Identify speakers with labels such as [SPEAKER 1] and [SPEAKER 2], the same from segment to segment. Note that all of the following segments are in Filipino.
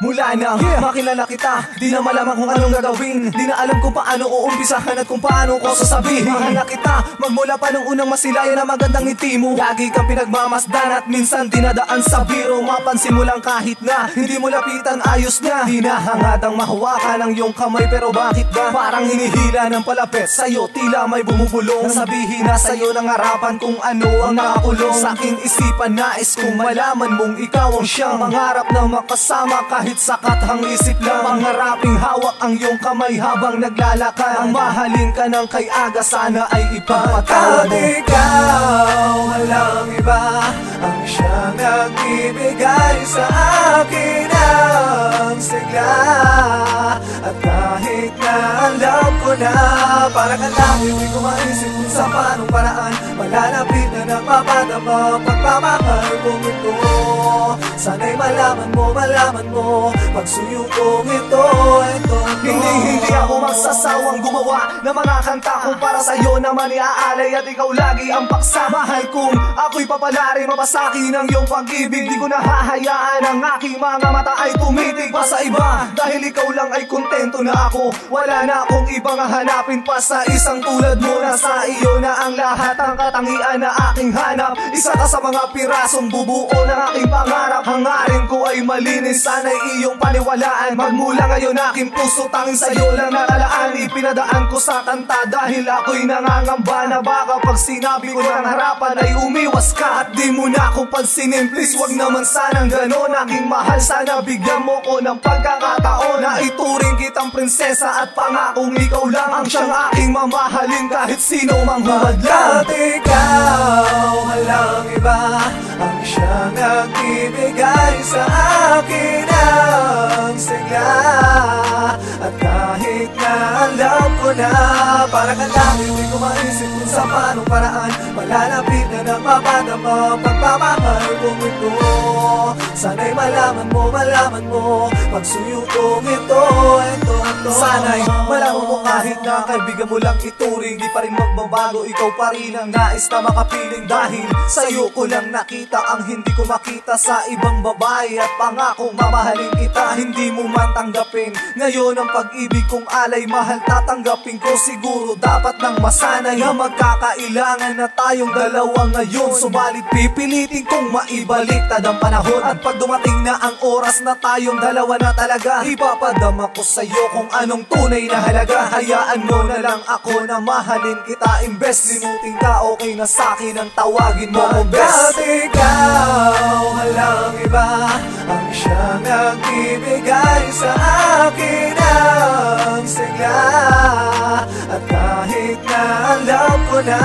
[SPEAKER 1] Mula nang makilala kita, di na malaman kung anong gagawin. Di na alam kung paano uumpisahan at kung paano ko sasabihin. Mahal na kita, magmula pa nung unang masilayan na magandang ngiti mo. Lagi kang pinagmamasdan at minsan dinadaan sa biro. Mapansin mo lang kahit na hindi mo lapitan, ayos na. Di na hangad ang mahawakan ng iyong kamay, pero bakit ba parang hinihila ng palapit sa'yo, tila may bumubulong. Nasabihin na sa'yo ng harapan kung ano ang nakakulong sa aking isipan. Nais kong malaman mong ikaw ang siyang mangarap na makasama kahit sakat ang isip lang. Pangaraping hawak ang iyong kamay habang naglalakad. Ang mahalin ka ng kay aga, sana ay ipapatawad mo. At ikaw, walang iba ang siyang nagbibigay sa akin ng sigla. At kahit na alam ko na para ka lang, hindi ko maisip kung sa paanong paraan malalapit na ng mapadama pagmamahal kong ito. Sana'y malaman mo pagsuyo kong ito. Hindi ako magsasawang gumawa ng mga kanta kung para sa'yo naman iaalay at ikaw lagi ang paksa. Mahal kong ako'y papalari, mapasaki ng iyong pag-ibig. Di ko nahahayaan ang aking mga mata ay tumitig pa sa iba, dahil ikaw lang ay kontento na ako. Wala na akong ibang hanapin pa sa isang tulad mo. Nasa iyo na ang lahat, ang katangian na aking hanap. Isa ka sa mga pirasong bubuo ng aking pangarap. Hangarin ko ay malinis, sana'y iyong paniwalaan. Magmula ngayon aking puso tanging sa'yo lang nakalaan. Ipinadaan ko sa kanta dahil ako'y nangangamba na baka pag sinabi ko ng harapan ay umiwas ka at di mo na ako pansinin. Please wag naman sanang ganon, aking mahal, sana bigyan mo ko ng pagkakataon na ituring kitang prinsesa at pangakong ikaw lang ang siyang aking mamahalin kahit sino mang humadlang. At ikaw, walang iba ang siyang nagbibigay sa akin ng sigla. At kahit na alam ko na para ka lang, hindi ko maisip kung sa paanong paraan malalapit na ng mapadama pagmamahal kong ito. Sana'y malaman mo pagsuyo kong ito. Sana'y malaman mo kahit na kaibigan mo lang ituring, di pa rin magbabago, ikaw pa rin ang nais na makapiling. Dahil sa'yo ko lang nakita ang hindi ko makita sa ibang babae. At pangako mamahalin kita, hindi mo man tanggapin. Ngayon ang pag-ibig kong alay, mahal tatanggapin ko. Siguro dapat nang masanay na magkakailangan na tayong dalawa ngayon. Subalit pipilitin kong maibaliktad ang panahon. At pag dumating na ang oras na tayong dalawa na talaga, ipapadama ko sa'yo kung anong tunay na halaga. Hayaan mo na lang ako na mahalin kita. Imbes limutin ka, okay na sa'kin ang tawagin mo kong best. At ikaw, walang iba ang siyang nagbibigay sa akin ng sigla. At kahit na alam ko na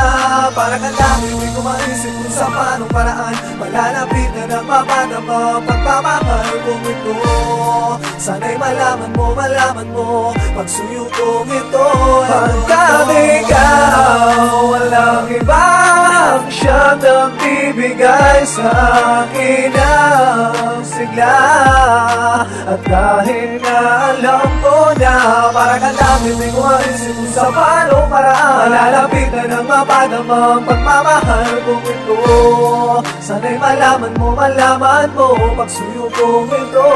[SPEAKER 1] para ka lang, hindi ko maisip kung sa paanong paraan malalapit na ng mapadama pagmamahal kong ito. Sana'y malaman mo pagsuyo kong ito. Pagkat ikaw, walang iba ang siyang nagbibigay sa akin ng sigla. At kahit na alam ko na para ka lang, hindi ko maisip kung sa paanong paraan malalapit na ng mapadama pagmamahal kong ito. Sana'y malaman mo pagsuyo kong ito.